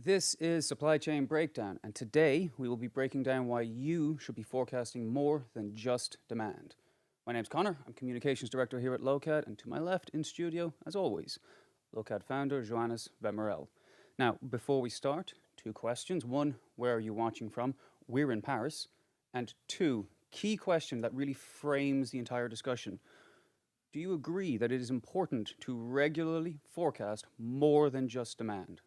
This is Supply Chain Breakdown, and today we will be breaking down why you should be forecasting more than just demand. My name's Conor, I'm Communications Director here at Lokad, and to my left in studio, as always, Lokad founder Joannes Vermorel. Now, before we start, two questions. One, where are you watching from? We're in Paris. And two, key question that really frames the entire discussion. Do you agree that it is important to regularly forecast more than just demand?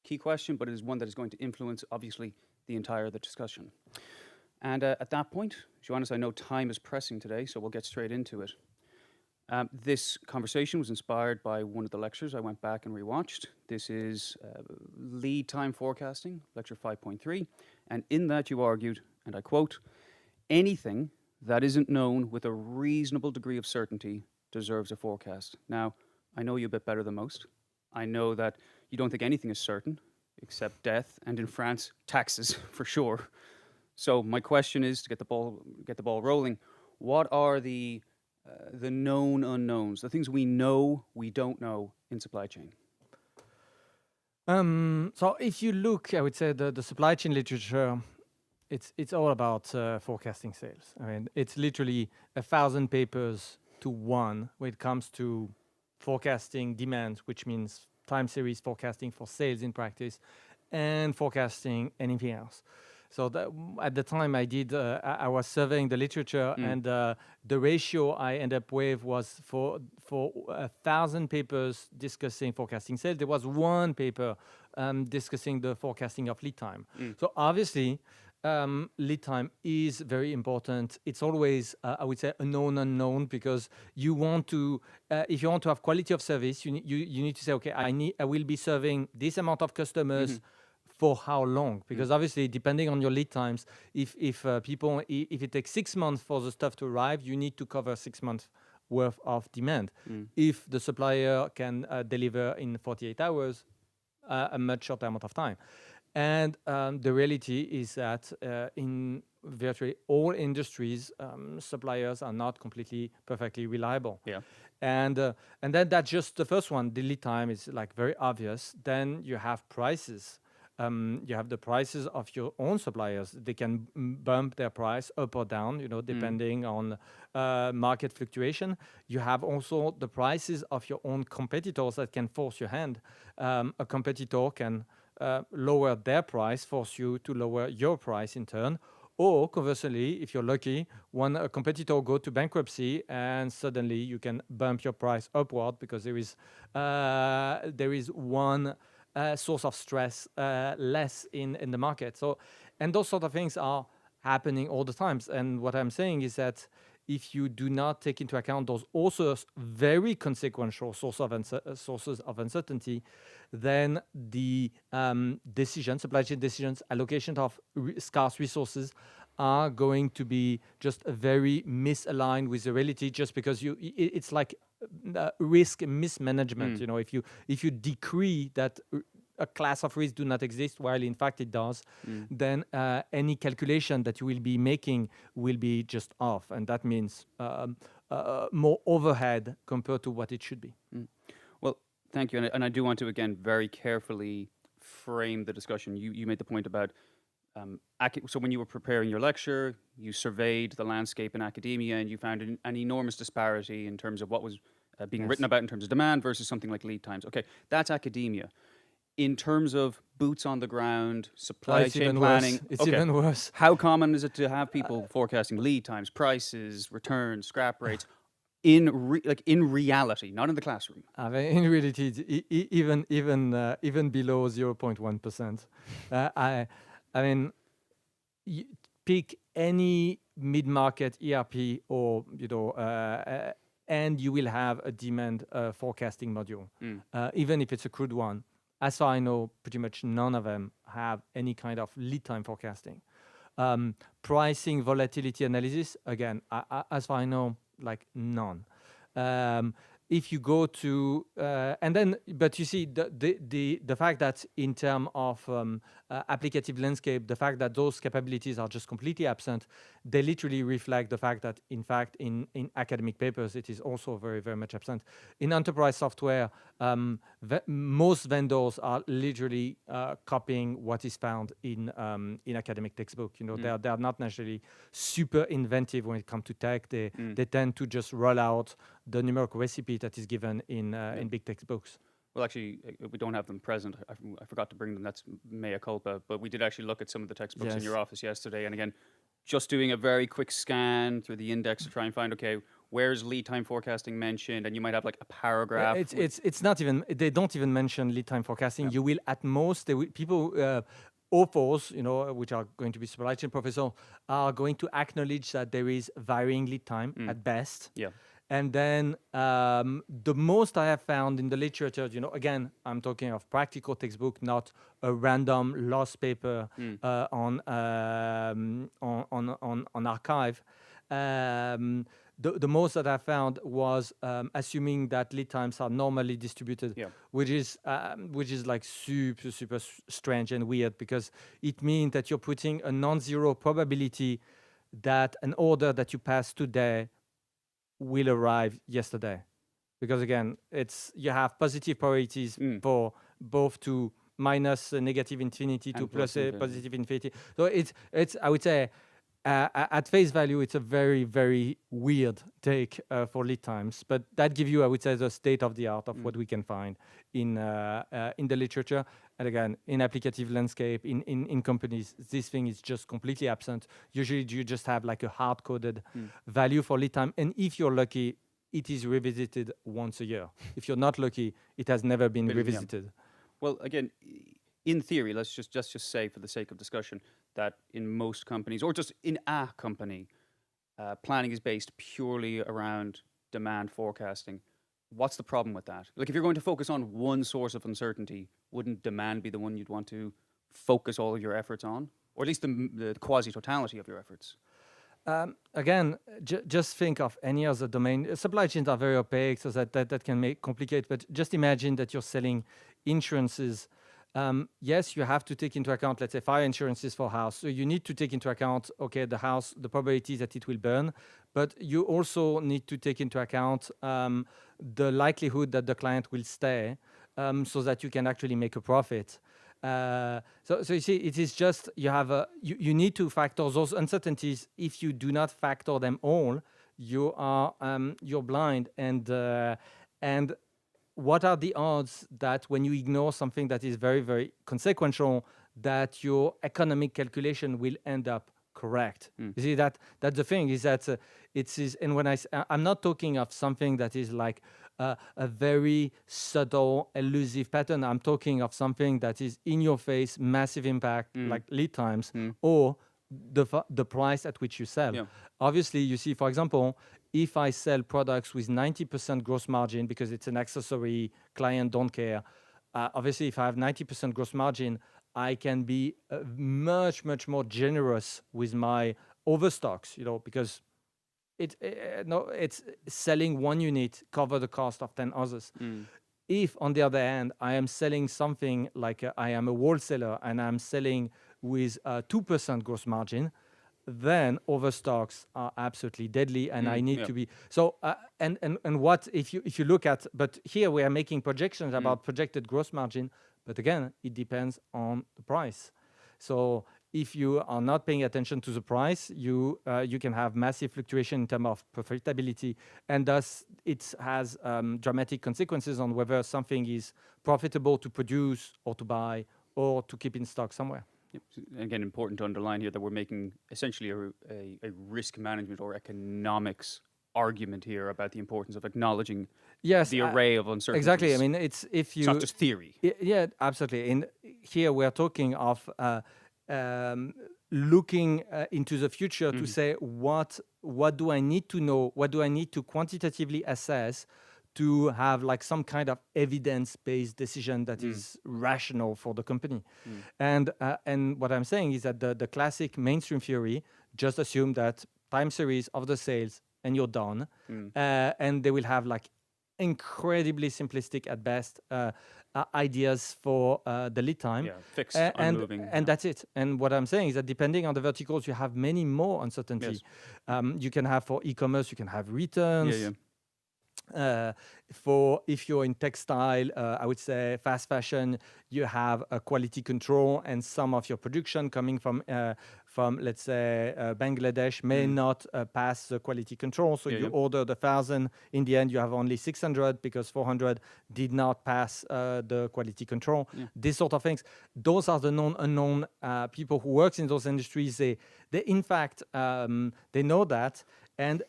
Key question, but it is one that is going to influence, obviously, the entire discussion. And at that point, Joannes, I know time is pressing today, so we'll get straight into it. This conversation was inspired by one of the lectures I went back and rewatched. This is Lead Time Forecasting, lecture 5.3. And in that you argued, and I quote, anything that isn't known with a reasonable degree of certainty deserves a forecast. Now, I know you a bit better than most. I know that you don't think anything is certain, except death, and in France, taxes, for sure. So my question is, to get the ball rolling, what are the known unknowns, the things we know we don't know in supply chain? So if you look, I would say the supply chain literature, it's all about forecasting sales. I mean, it's literally 1,000 papers to one when it comes to forecasting demand, which means time series forecasting for sales in practice, and forecasting anything else. So at the time I was surveying the literature, and the ratio I ended up with was for 1,000 papers discussing forecasting sales, there was one paper discussing the forecasting of lead time. So obviously, lead time is very important. It's always, I would say, a known unknown, because you want to, if you want to have quality of service, you need to say, okay, I will be serving this amount of customers for how long? Because obviously, depending on your lead times, if it takes 6 months for the stuff to arrive, you need to cover 6 months worth of demand. If the supplier can deliver in 48 hours, a much shorter amount of time. And the reality is that in virtually all industries, suppliers are not completely perfectly reliable. Yeah. And then that's just the first one. The lead time is like very obvious. Then you have prices. You have the prices of your own suppliers. They can bump their price up or down, depending on market fluctuation. You have also the prices of your own competitors that can force your hand. A competitor can lower their price, force you to lower your price in turn. Or conversely, if you're lucky, a competitor go to bankruptcy and suddenly you can bump your price upward because there is one source of stress less in the market. So, and those sort of things are happening all the time. And what I'm saying is that if you do not take into account those also very consequential sources of uncertainty, then the supply chain decisions, allocation of scarce resources are going to be just very misaligned with the reality, just because it's like risk mismanagement. If you decree that a class of risk do not exist, while in fact it does, then any calculation that you will be making will be just off. And that means more overhead compared to what it should be. Well, thank you. And I do want to, again, very carefully frame the discussion. You made the point about, so when you were preparing your lecture, you surveyed the landscape in academia and you found an enormous disparity in terms of what was being written about in terms of demand versus something like lead times. Okay, that's academia. In terms of boots on the ground, supply chain planning, it's even worse. How common is it to have people forecasting lead times, prices, returns, scrap rates in reality, not in the classroom? In reality, it's even below 0.1%. I mean, you pick any mid-market ERP or and you will have a demand forecasting module, even if it's a crude one. As far as I know, pretty much none of them have any kind of lead time forecasting. Pricing volatility analysis, again, as far as I know, like none. if you go to and then, but you see the fact that in terms of applicative landscape, the fact that those capabilities are just completely absent, they literally reflect the fact that in fact in academic papers it is also very, very much absent. In enterprise software, most vendors are literally copying what is found in academic textbook. You know, they are not necessarily super inventive when it comes to tech. They tend to just roll out the numerical recipe that is given in big textbooks. Well, actually, we don't have them present. I forgot to bring them. That's mea culpa. But we did actually look at some of the textbooks in your office yesterday. And again, just doing a very quick scan through the index to try and find, okay, where's lead time forecasting mentioned? And you might have like a paragraph. It's not even, they don't even mention lead time forecasting. You will at most, people, authors, you know, which are going to be supply chain professors, are going to acknowledge that there is varying lead time at best. Yeah. And then the most I have found in the literature, you know, again, I'm talking of practical textbook, not a random lost paper on archive. The most that I found was assuming that lead times are normally distributed, which is like super strange and weird, because it means that you're putting a non-zero probability that an order that you pass today will arrive yesterday, because again, you have positive probabilities for both to minus negative infinity to plus positive infinity. So it's I would say at face value, it's a very, very weird take for lead times, but that gives you, I would say, the state of the art of what we can find in the literature. And again, in applicative landscape, in companies, this thing is just completely absent. Usually you just have like a hard-coded value for lead time. And if you're lucky, it is revisited once a year. If you're not lucky, it has never been revisited. Yeah. Well, again, in theory, let's just say, for the sake of discussion, that in most companies, or just in a company, planning is based purely around demand forecasting. What's the problem with that? Like, if you're going to focus on one source of uncertainty, wouldn't demand be the one you'd want to focus all of your efforts on? Or at least the quasi-totality of your efforts? Again, just think of any other domain. Supply chains are very opaque, so that can make complicate, but just imagine that you're selling insurances. Yes, you have to take into account, let's say, fire insurances for house. So you need to take into account, okay, the house, the probability that it will burn, but you also need to take into account the likelihood that the client will stay, so that you can actually make a profit. So you see, it is just, you need to factor those uncertainties. If you do not factor them all, you're blind. And what are the odds that when you ignore something that is very, very consequential, that your economic calculation will end up correct? You see, that's the thing, is that and when I'm not talking of something that is like a very subtle, elusive pattern. I'm talking of something that is in your face, massive impact, like lead times, or the price at which you sell. Yeah. Obviously, you see, for example, if I sell products with 90% gross margin because it's an accessory, client don't care. Obviously, if I have 90% gross margin, I can be much more generous with my overstocks, you know, because it's selling one unit cover the cost of 10 others. If, on the other hand, I am selling something like I am a wholesaler and I'm selling with 2% gross margin, then overstocks are absolutely deadly, and I need to be so. And what if you look at? But here we are making projections about projected gross margin. But again, it depends on the price. So if you are not paying attention to the price, you can have massive fluctuation in terms of profitability, and thus it has dramatic consequences on whether something is profitable to produce or to buy or to keep in stock somewhere. Yep. Again, important to underline here that we're making essentially a risk management or economics argument here about the importance of acknowledging the array of uncertainties. Exactly. I mean, it's not just theory. Yeah, absolutely. And here we're talking of looking into the future to say what do I need to know? What do I need to quantitatively assess to have like some kind of evidence-based decision that is rational for the company? And what I'm saying is that the classic mainstream theory just assume that time series of the sales and you're done, and they will have like incredibly simplistic at best ideas for the lead time. Yeah, fixed, And unmoving. that's it. And what I'm saying is that depending on the verticals, you have many more uncertainty. Yes. You can have for e-commerce, you can have returns. Yeah. For if you're in textile, I would say fast fashion, you have a quality control, and some of your production coming from let's say Bangladesh may not pass the quality control. So you ordered 1,000, in the end you have only 600 because 400 did not pass the quality control. These sort of things. Those are the known unknown. People who works in those industries, they in fact they know that. And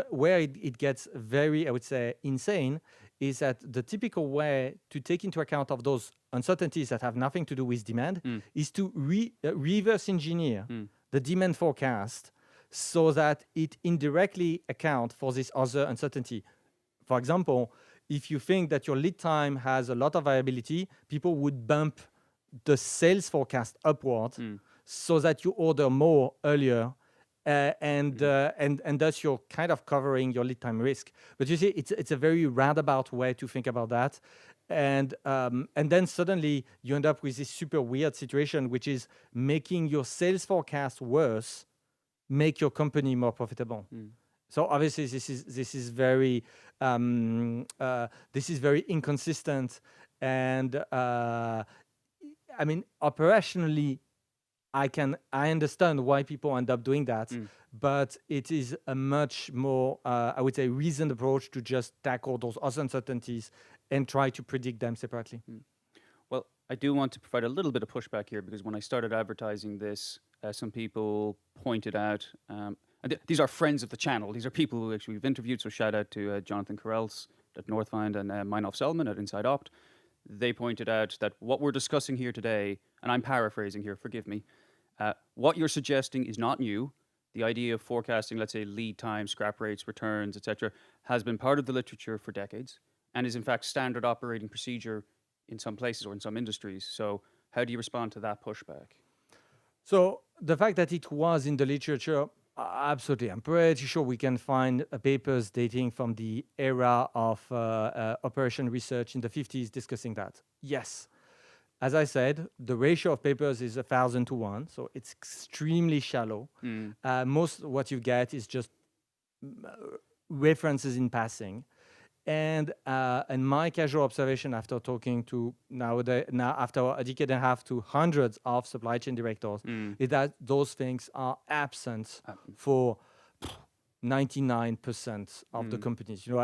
where it gets very, I would say, insane is that the typical way to take into account of those uncertainties that have nothing to do with demand is to reverse engineer the demand forecast so that it indirectly accounts for this other uncertainty. For example, if you think that your lead time has a lot of variability, people would bump the sales forecast upward so that you order more earlier. And thus you're kind of covering your lead time risk. But you see, it's a very roundabout way to think about that, and then suddenly you end up with this super weird situation, which is making your sales forecast worse, make your company more profitable. So obviously this is very inconsistent, and I mean operationally. I understand why people end up doing that, but it is a much more, I would say, reasoned approach to just tackle those other uncertainties and try to predict them separately. Well, I do want to provide a little bit of pushback here, because when I started advertising this, some people pointed out, and these are friends of the channel. These are people who actually we've interviewed. So shout out to Jonathan Carrels at Northfind and Meinhof Selman at Inside Opt. They pointed out that what we're discussing here today, and I'm paraphrasing here, forgive me, what you're suggesting is not new. The idea of forecasting, let's say, lead time, scrap rates, returns, etc., has been part of the literature for decades and is in fact standard operating procedure in some places or in some industries. So how do you respond to that pushback? So the fact that it was in the literature, absolutely. I'm pretty sure we can find papers dating from the era of operation research in the 50s discussing that. Yes. As I said, the ratio of papers is 1,000 to 1, so it's extremely shallow. Most what you get is just references in passing. And my casual observation after talking to now after a decade and a half to hundreds of supply chain directors is that those things are absent for 99% of the companies. You know,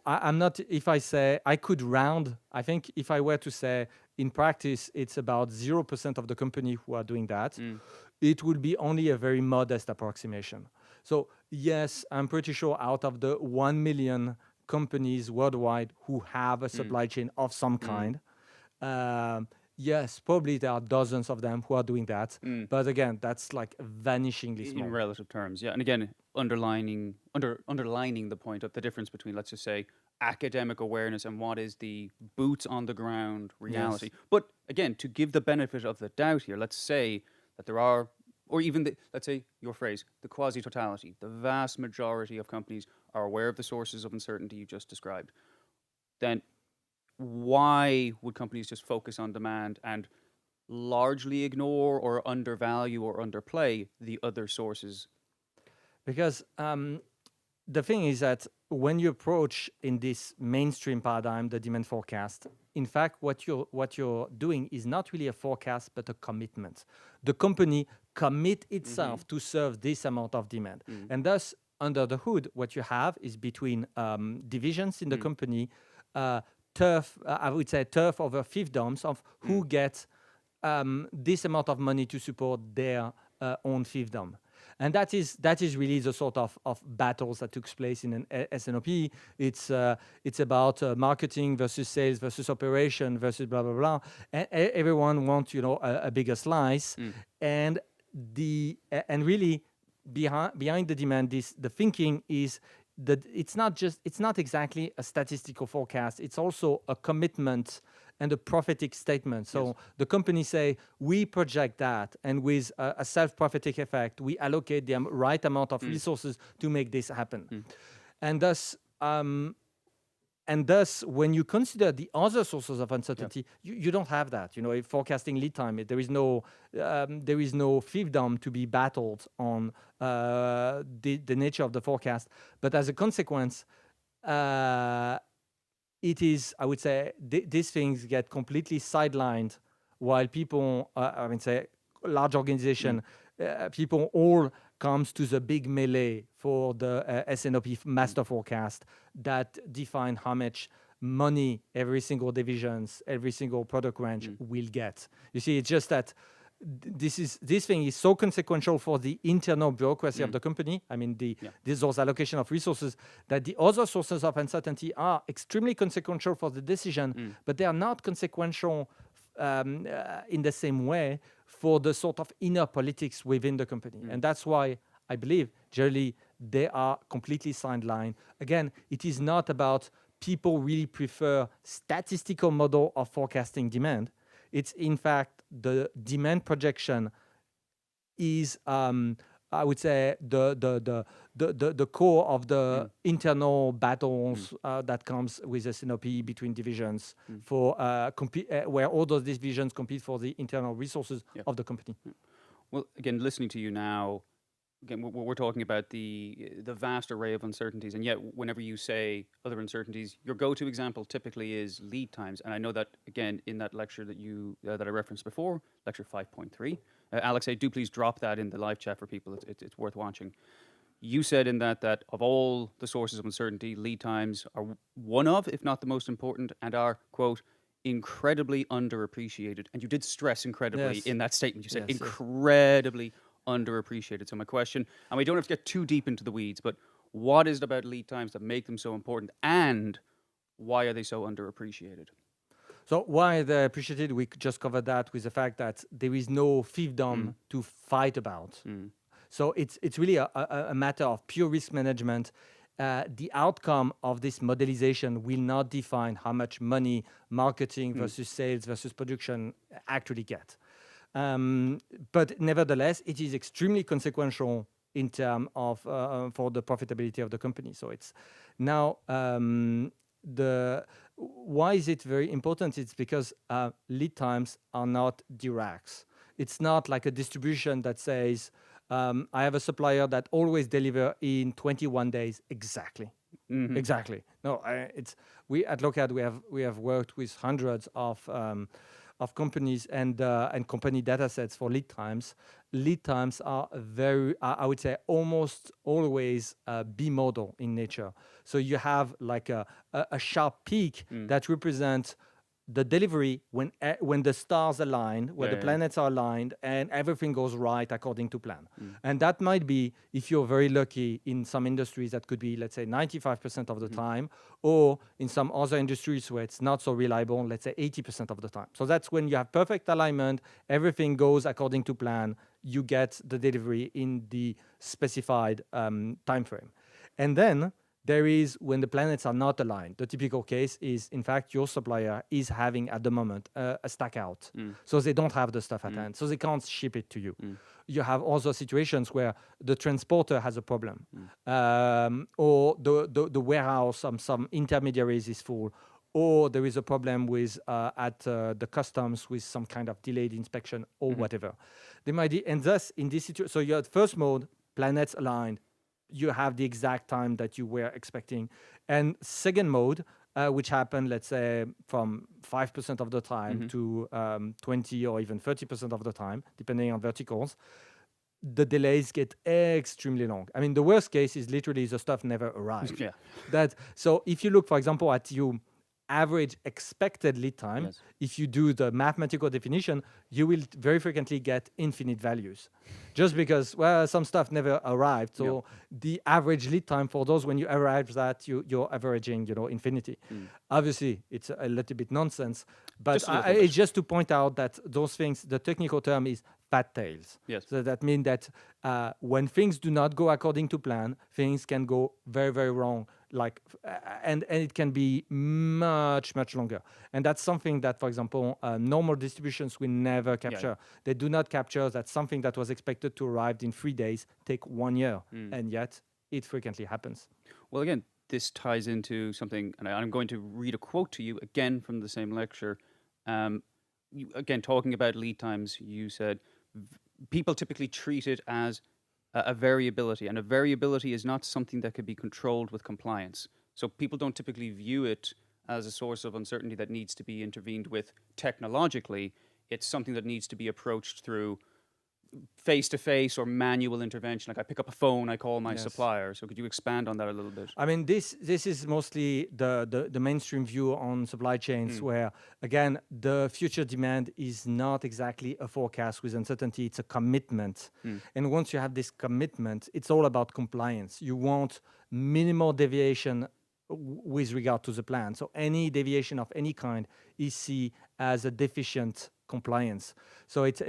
I'm not, if I say I could round, I think if I were to say in practice, it's about 0% of the company who are doing that. It would be only a very modest approximation. So yes, I'm pretty sure out of the 1 million companies worldwide who have a supply chain of some kind, yes, probably there are dozens of them who are doing that. But again, that's like vanishingly small. In relative terms, yeah. And again, underlining the point of the difference between, let's just say, academic awareness and what is the boots on the ground reality. Yes. But again, to give the benefit of the doubt here, let's say that there are, or even, let's say, your phrase, the quasi-totality, the vast majority of companies are aware of the sources of uncertainty you just described. Then why would companies just focus on demand and largely ignore or undervalue or underplay the other sources? Because the thing is that when you approach in this mainstream paradigm the demand forecast, in fact, what you're doing is not really a forecast, but a commitment. The company commit itself to serve this amount of demand. And thus, under the hood, what you have is between divisions in the company, turf, I would say turf over fiefdoms of who gets this amount of money to support their own fiefdom. And that is really the sort of battles that took place in an s&op. It's about marketing versus sales versus operation versus blah, blah, blah. And everyone wants, a bigger slice. And really behind the demand, the thinking is that it's not exactly a statistical forecast. It's also a commitment and a prophetic statement. So the company say, we project that, and with a self-prophetic effect, we allocate the right amount of resources to make this happen. and thus when you consider the other sources of uncertainty, you don't have that. If forecasting lead time, there is no fiefdom to be battled on the nature of the forecast. But as a consequence, it is, I would say, these things get completely sidelined, while people, say, large organization, people all comes to the big melee for the s&op master forecast that define how much money every single divisions, every single product range will get. You see, it's just that this thing is so consequential for the internal bureaucracy of the company. I mean, those allocation of resources, that the other sources of uncertainty are extremely consequential for the decision, but they are not consequential in the same way for the sort of inner politics within the company. And that's why I believe, generally, they are completely sidelined. Again, it is not about people really prefer statistical model of forecasting demand. It's, in fact, the demand projection is, I would say, the core of the internal battles that comes with s&op between divisions for where all those divisions compete for the internal resources of the company. Well, again, listening to you now, again, we're talking about the vast array of uncertainties, and yet whenever you say other uncertainties, your go-to example typically is lead times. And I know that, again, in that lecture that you that I referenced before, lecture 5.3, Alex, do please drop that in the live chat for people. It's worth watching. You said in that of all the sources of uncertainty, lead times are one of, if not the most important, and are, quote, incredibly underappreciated. And you did stress incredibly in that statement. You said incredibly underappreciated. So my question, and we don't have to get too deep into the weeds, but what is it about lead times that make them so important, and why are they so underappreciated? So why they're appreciated, we just covered that with the fact that there is no fiefdom to fight about. So it's really a matter of pure risk management. The outcome of this modelization will not define how much money marketing versus sales versus production actually get. But nevertheless, it is extremely consequential in terms of for the profitability of the company. So it's now why is it very important? It's because lead times are not Diracs. It's not like a distribution that says I have a supplier that always deliver in 21 days exactly. Exactly. No, we at Lokad we have worked with hundreds of companies and company data sets for lead times. Lead times are very, I would say, almost always bimodal in nature. So you have like a sharp peak that represents the delivery when the stars align, where the planets are aligned, and everything goes right according to plan. And that might be, if you're very lucky, in some industries that could be, let's say, 95% of the time, or in some other industries where it's not so reliable, let's say 80% of the time. So that's when you have perfect alignment, everything goes according to plan, you get the delivery in the specified time frame. And then there is when the planets are not aligned. The typical case is, in fact, your supplier is having at the moment a stack out. So they don't have the stuff at hand. So they can't ship it to you. You have also situations where the transporter has a problem, or the warehouse, some intermediaries is full, or there is a problem with at the customs with some kind of delayed inspection or whatever. They might be, and thus in this situation, so you're at first mode, planets aligned, you have the exact time that you were expecting. And second mode, which happened, let's say, from 5% of the time to 20 or even 30% of the time, depending on verticals, the delays get extremely long. I mean, the worst case is literally the stuff never arrives. So if you look, for example, at your average expected lead time, if you do the mathematical definition, you will very frequently get infinite values, just because, well, some stuff never arrived. So the average lead time for those, when you arrive that, you're averaging, infinity. Obviously, it's a little bit nonsense, but it's just to point out that those things, the technical term is fat tails. So that means that when things do not go according to plan, things can go very, very wrong. And it can be much, much longer. And that's something that, for example, normal distributions will never capture. They do not capture that something that was expected to arrive in 3 days take 1 year. And yet it frequently happens. Well, again, this ties into something, and I'm going to read a quote to you again from the same lecture. Again, talking about lead times, you said people typically treat it as a variability, and a variability is not something that could be controlled with compliance. So people don't typically view it as a source of uncertainty that needs to be intervened with technologically. It's something that needs to be approached through face-to-face or manual intervention. Like I pick up a phone, I call my supplier. So could you expand on that a little bit? I mean, this is mostly the mainstream view on supply chains, where again the future demand is not exactly a forecast with uncertainty; it's a commitment. And once you have this commitment, it's all about compliance. You want minimal deviation with regard to the plan. So any deviation of any kind is seen as a deficient compliance. So it's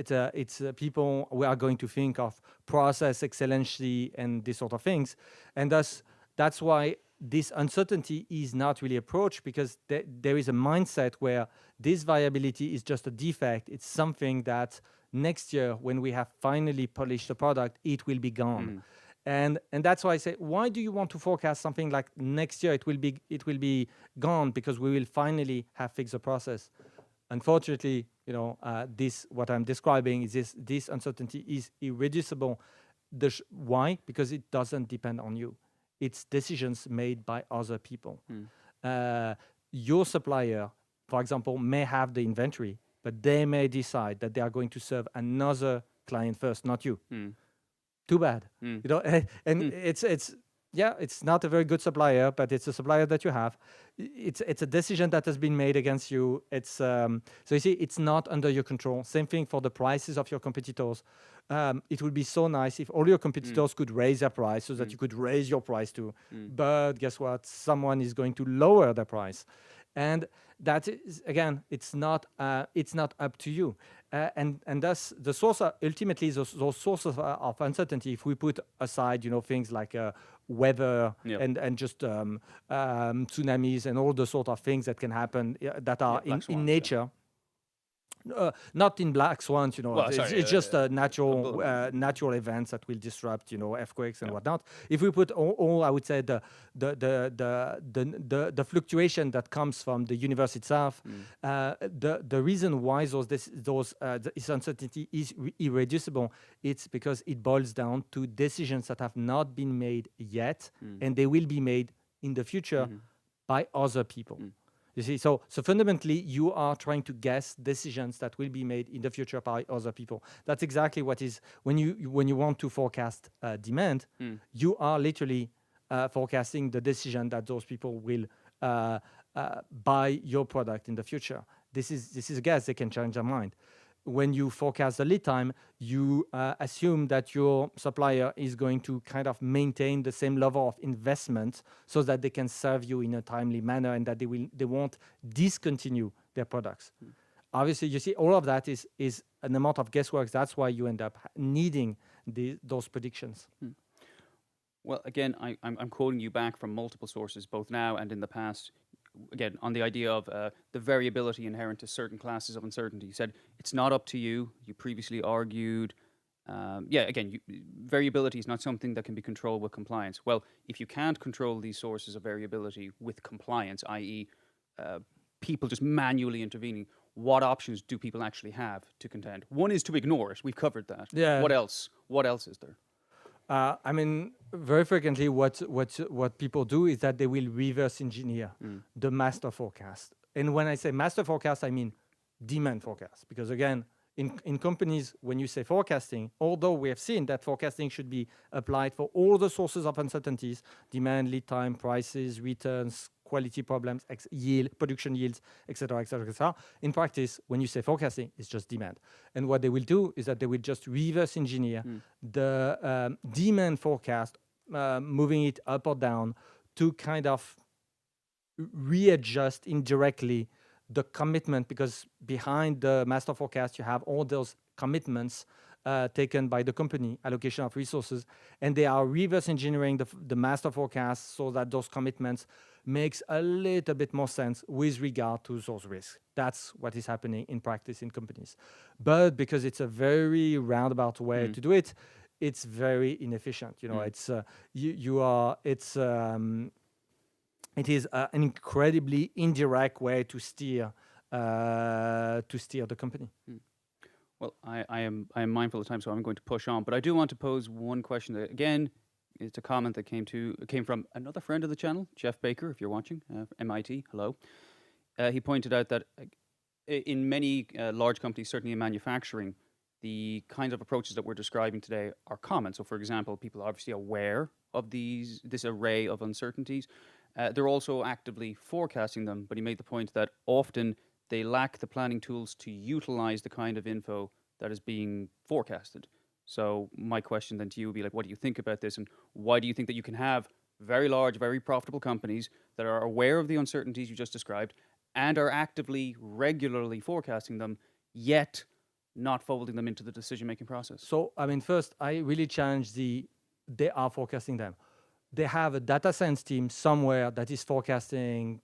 people, we are going to think of process excellency and these sort of things, and that's why this uncertainty is not really approached, because there is a mindset where this variability is just a defect. It's something that next year, when we have finally polished the product, it will be gone. And that's why I say, why do you want to forecast something like next year it will be gone because we will finally have fixed the process? Unfortunately, this what I'm describing is this uncertainty is irreducible. Why? Because it doesn't depend on you. It's decisions made by other people. Your supplier, for example, may have the inventory, but they may decide that they are going to serve another client first, not you. Too bad. It's not a very good supplier, but it's a supplier that you have. It's a decision that has been made against you. It's so you see, it's not under your control. Same thing for the prices of your competitors. It would be so nice if all your competitors could raise their price so that you could raise your price too. But guess what? Someone is going to lower the price, and that is, again, it's not up to you. And thus the source ultimately those sources of uncertainty, if we put aside things like weather and just tsunamis and all the sort of things that can happen that are in nature. Not in black swans, it's just natural events that will disrupt, earthquakes and whatnot. If we put all I would say the fluctuation that comes from the universe itself, the reason why this uncertainty is irreducible, it's because it boils down to decisions that have not been made yet, and they will be made in the future by other people. You see, so fundamentally, you are trying to guess decisions that will be made in the future by other people. That's exactly what is when you want to forecast demand, you are literally forecasting the decision that those people will buy your product in the future. This is a guess. They can change their mind. When you forecast the lead time, you assume that your supplier is going to kind of maintain the same level of investment so that they can serve you in a timely manner and that they won't discontinue their products. Obviously, you see, all of that is an amount of guesswork. That's why you end up needing those predictions. Well, again, I'm quoting you back from multiple sources, both now and in the past. Again, on the idea of the variability inherent to certain classes of uncertainty. You said it's not up to you. You previously argued, variability is not something that can be controlled with compliance. Well, if you can't control these sources of variability with compliance, i.e. People just manually intervening, what options do people actually have to contend? One is to ignore it. We've covered that. Yeah. What else? What else is there? I mean, very frequently what people do is that they will reverse engineer the master forecast. And when I say master forecast, I mean demand forecast. Because again, in companies, when you say forecasting, although we have seen that forecasting should be applied for all the sources of uncertainties, demand, lead time, prices, returns, quality problems, yield, production yields, etc., etc., etc. In practice, when you say forecasting, it's just demand. And what they will do is that they will just reverse engineer the demand forecast, moving it up or down to kind of readjust indirectly the commitment, because behind the master forecast, you have all those commitments taken by the company, allocation of resources, and they are reverse engineering the master forecast so that those commitments makes a little bit more sense with regard to those risks. That's what is happening in practice in companies. But because it's a very roundabout way to do it, it's very inefficient. It's it is an incredibly indirect way to steer the company. Well, I am mindful of time, so I'm going to push on. But I do want to pose one question that, again, it's a comment that came from another friend of the channel, Jeff Baker, if you're watching, MIT, hello. He pointed out that in many large companies, certainly in manufacturing, the kinds of approaches that we're describing today are common. So, for example, people are obviously aware of this array of uncertainties. They're also actively forecasting them, but he made the point that often they lack the planning tools to utilize the kind of info that is being forecasted. So my question then to you would be like, what do you think about this, and why do you think that you can have very large, very profitable companies that are aware of the uncertainties you just described and are actively, regularly forecasting them, yet not folding them into the decision-making process? So, I mean, first, I really challenge they are forecasting them. They have a data science team somewhere that is forecasting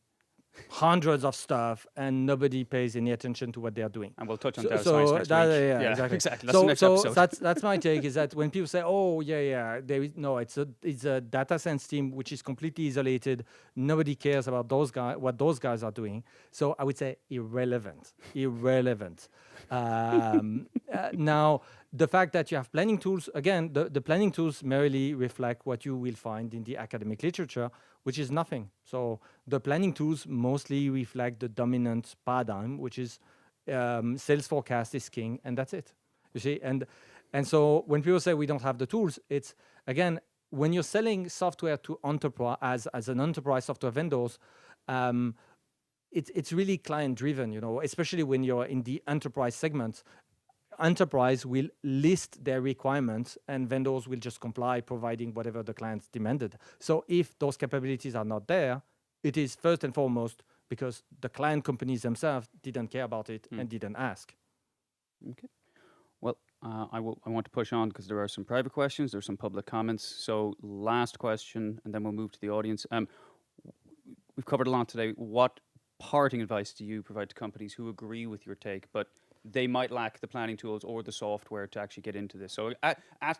hundreds of stuff, and nobody pays any attention to what they are doing. And we'll touch on data science next week. Yeah, exactly. That's the next episode. That's my take, is that when people say, "Oh, yeah," it's a data science team which is completely isolated. Nobody cares about what those guys are doing. So I would say irrelevant. Now, the fact that you have planning tools, again, the planning tools merely reflect what you will find in the academic literature, which is nothing. So the planning tools mostly reflect the dominant paradigm, which is sales forecast is king, and that's it. You see, and so when people say we don't have the tools, it's, again, when you're selling software to enterprise as an enterprise software vendors, it's really client driven, especially when you're in the enterprise segment. Enterprise will list their requirements and vendors will just comply, providing whatever the clients demanded. So if those capabilities are not there, it is first and foremost because the client companies themselves didn't care about it and didn't ask. Okay. Well, I want to push on because there are some private questions, there's some public comments. So last question, and then we'll move to the audience. We've covered a lot today. What parting advice do you provide to companies who agree with your take, but they might lack the planning tools or the software to actually get into this? So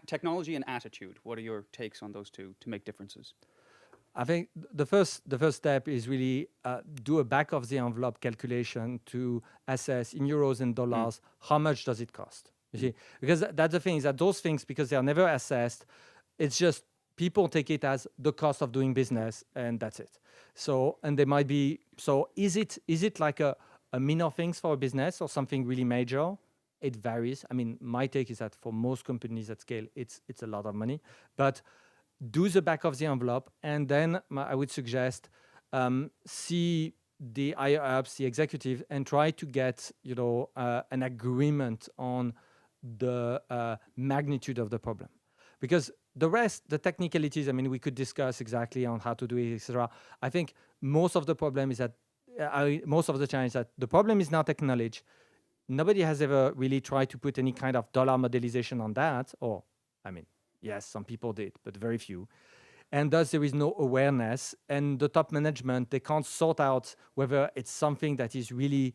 technology and attitude, what are your takes on those two to make differences? I think the first step is really do a back of the envelope calculation to assess in euros and dollars how much does it cost. You see, because that's the thing, is that those things, because they are never assessed, it's just people take it as the cost of doing business and that's it. So, and they might be, so is it like a minor things for a business or something really major? It varies. I mean, my take is that for most companies at scale, it's a lot of money. But do the back of the envelope, and then I would suggest see the higher ups, the executive, and try to get an agreement on the magnitude of the problem. Because the rest, the technicalities, I mean, we could discuss exactly on how to do it, etc. I think most of the problem is that most of the challenge that the problem is not acknowledged. Nobody has ever really tried to put any kind of dollar modelization on that, or, I mean, yes, some people did, but very few. And thus there is no awareness, and the top management, they can't sort out whether it's something that is really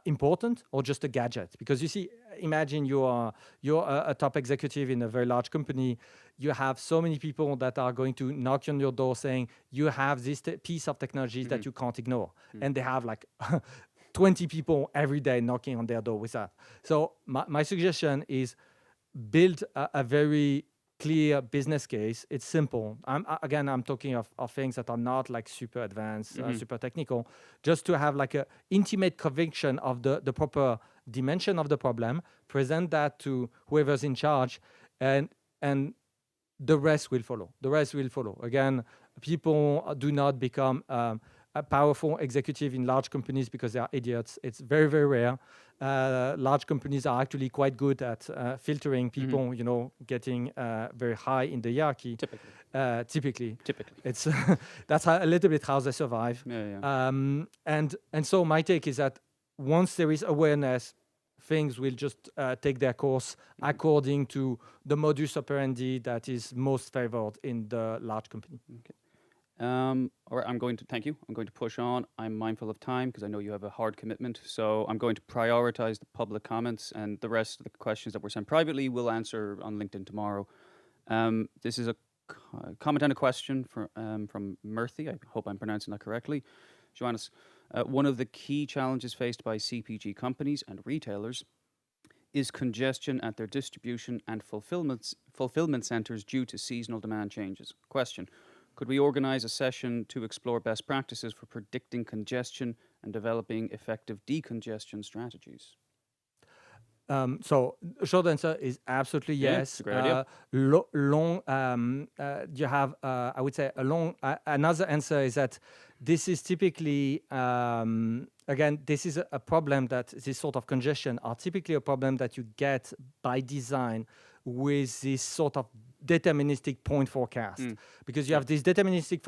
important or just a gadget. Because you see, imagine you're a top executive in a very large company. You have so many people that are going to knock on your door saying, you have this piece of technology that you can't ignore. And they have like 20 people every day knocking on their door with that. So my suggestion is build a very clear business case. It's simple. I'm talking of things that are not like super advanced, super technical, just to have like a intimate conviction of the proper dimension of the problem, present that to whoever's in charge, and the rest will follow. The rest will follow. Again, people do not become a powerful executive in large companies because they are idiots. It's very, very rare. Large companies are actually quite good at filtering people, getting very high in the hierarchy. Typically. It's that's a little bit how they survive. And so my take is that once there is awareness, things will just take their course according to the modus operandi that is most favored in the large company. Okay. All right, I'm going to thank you. I'm going to push on. I'm mindful of time because I know you have a hard commitment. So I'm going to prioritize the public comments, and the rest of the questions that were sent privately we'll answer on LinkedIn tomorrow. This is a comment and a question from Murthy. I hope I'm pronouncing that correctly. Joannes, one of the key challenges faced by CPG companies and retailers is congestion at their distribution and fulfillment centers due to seasonal demand changes. Question, could we organize a session to explore best practices for predicting congestion and developing effective decongestion strategies? So short answer is absolutely yes. It's a great idea. You have, I would say, another answer is that this is typically, again, this is a problem that this sort of congestion are typically a problem that you get by design with this sort of deterministic point forecast, because you have this deterministic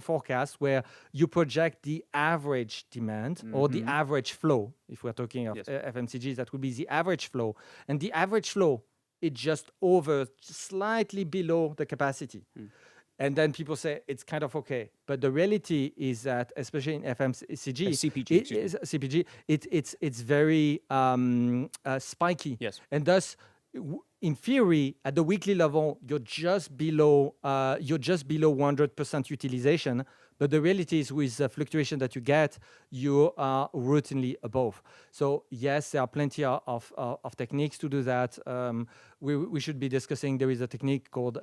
forecast where you project the average demand or the average flow. If we're talking of FMCGs, that would be the average flow, and the average flow is just slightly below the capacity. And then people say it's kind of okay, but the reality is that, especially in FMCG, CPG, it's very spiky. Yes. And thus, in theory, at the weekly level, you're just below 100% utilization. But the reality is, with the fluctuation that you get, you are routinely above. So yes, there are plenty of techniques to do that. We should be discussing. There is a technique called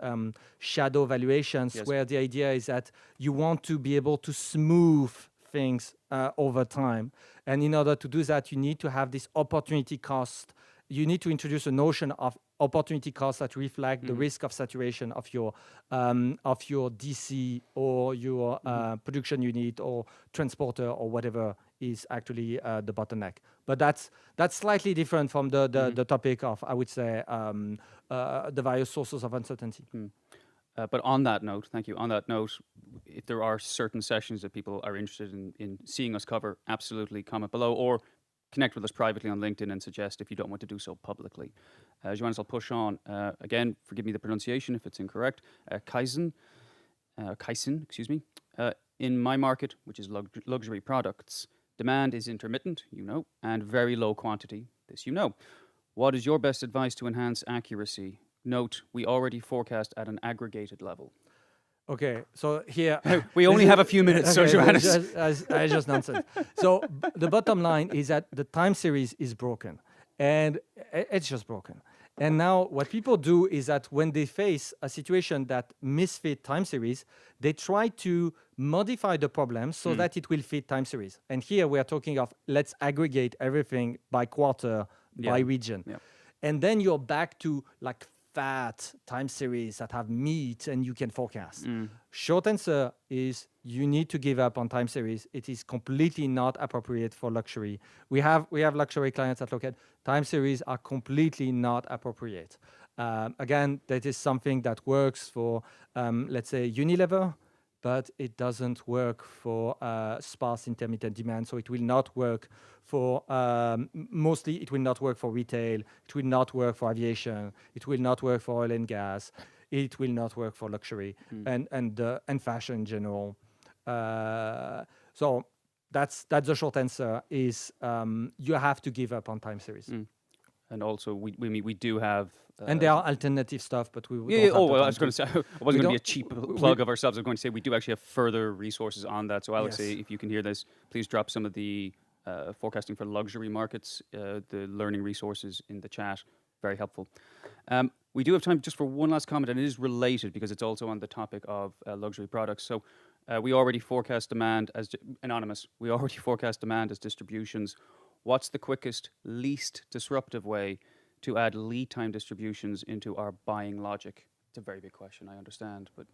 shadow valuations, where the idea is that you want to be able to smooth things over time. And in order to do that, you need to have this opportunity cost. You need to introduce a notion of opportunity costs that reflect the risk of saturation of your DC or your production unit or transporter or whatever is actually the bottleneck. But that's slightly different from the topic of, I would say, the various sources of uncertainty. But on that note, thank you. On that note, if there are certain sessions that people are interested in seeing us cover, absolutely comment below or connect with us privately on LinkedIn and suggest if you don't want to do so publicly. Joannes, I'll push on. Again, forgive me the pronunciation if it's incorrect. Kaisen, excuse me. In my market, which is luxury products, demand is intermittent, and very low quantity, this What is your best advice to enhance accuracy? Note, we already forecast at an aggregated level. Okay, so here... we only have a few minutes, so Joannes. I just answered. So the bottom line is that the time series is broken, and it's just broken. And now what people do is that when they face a situation that misfit time series, they try to modify the problem so that it will fit time series. And here we are talking of, let's aggregate everything by quarter, by region. Yeah. And then you're back to like fat time series that have meat and you can forecast. Short answer is you need to give up on time series. It is completely not appropriate for luxury. We have luxury clients at Lokad. Time series are completely not appropriate. Again, that is something that works for, let's say, Unilever, but it doesn't work for sparse intermittent demand. So it will not work for, mostly it will not work for retail. It will not work for aviation. It will not work for oil and gas. It will not work for luxury and fashion in general. So that's the short answer is you have to give up on time series. And also we do have... and there are alternative stuff, but we I was going to say, I wasn't going to be a cheap plug of ourselves. I was going to say we do actually have further resources on that. So Alex, if you can hear this, please drop some of the forecasting for luxury markets, the learning resources in the chat. Very helpful. We do have time just for one last comment, and it is related because it's also on the topic of luxury products. So we already forecast demand as anonymous. We already forecast demand as distributions. What's the quickest, least disruptive way to add lead time distributions into our buying logic? It's a very big question, I understand, but...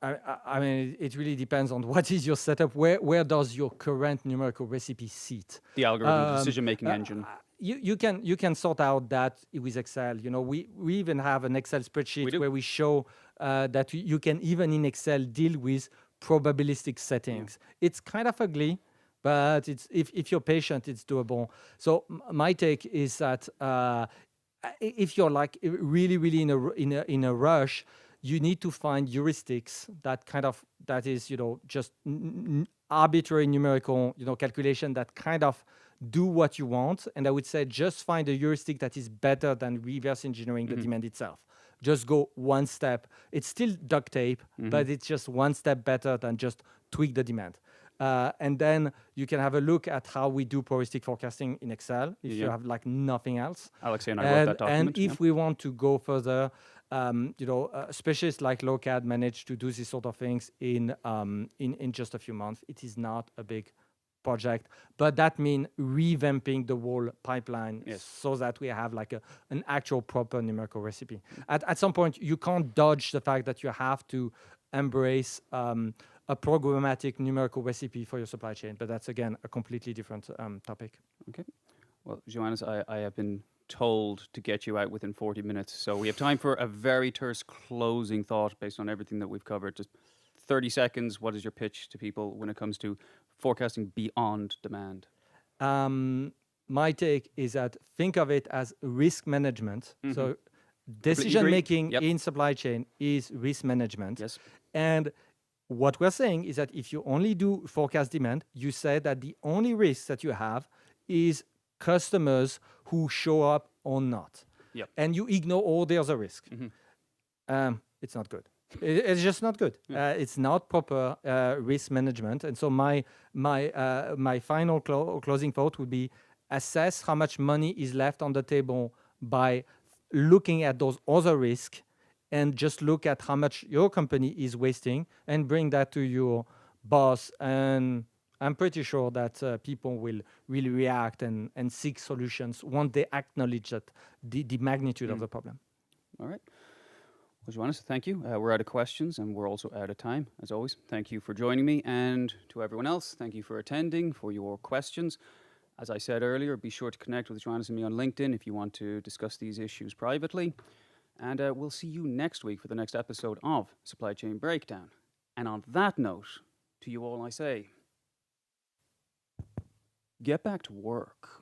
I mean, it really depends on what is your setup. Where does your current numerical recipe sit? The algorithm, decision-making engine. You can sort out that with Excel. We even have an Excel spreadsheet where we show that you can even in Excel deal with probabilistic settings. It's kind of ugly, but if you're patient, it's doable. So my take is that if you're like really in a rush, you need to find heuristics that is just arbitrary numerical calculation that kind of do what you want. And I would say just find a heuristic that is better than reverse engineering the demand itself. Just go one step. It's still duct tape, but it's just one step better than just tweak the demand. And then you can have a look at how we do probabilistic forecasting in Excel if you have like nothing else. Alexei and I wrote that document. And if we want to go further, specialists like Lokad manage to do these sort of things in just a few months. It is not a big project, but that means revamping the whole pipeline so that we have like an actual proper numerical recipe. At some point, you can't dodge the fact that you have to embrace a programmatic numerical recipe for your supply chain, but that's again a completely different topic. Okay. Well, Joannes, I have been told to get you out within 40 minutes, so we have time for a very terse closing thought based on everything that we've covered. Just 30 seconds. What is your pitch to people when it comes to forecasting beyond demand? My take is that think of it as risk management. So decision making in supply chain is risk management. Yes. And what we're saying is that if you only do forecast demand, you say that the only risk that you have is customers who show up or not. Yep. And you ignore all the other risks. It's not good. It's just not good. It's not proper risk management. And so my final closing thought would be assess how much money is left on the table by looking at those other risks, and just look at how much your company is wasting and bring that to your boss. And I'm pretty sure that people will really react and seek solutions once they acknowledge that the magnitude of the problem. All right. Well, Joannes, thank you. We're out of questions and we're also out of time, as always. Thank you for joining me, and to everyone else, thank you for attending, for your questions. As I said earlier, be sure to connect with Joannes and me on LinkedIn if you want to discuss these issues privately. And we'll see you next week for the next episode of Supply Chain Breakdown. And on that note, to you all I say, get back to work.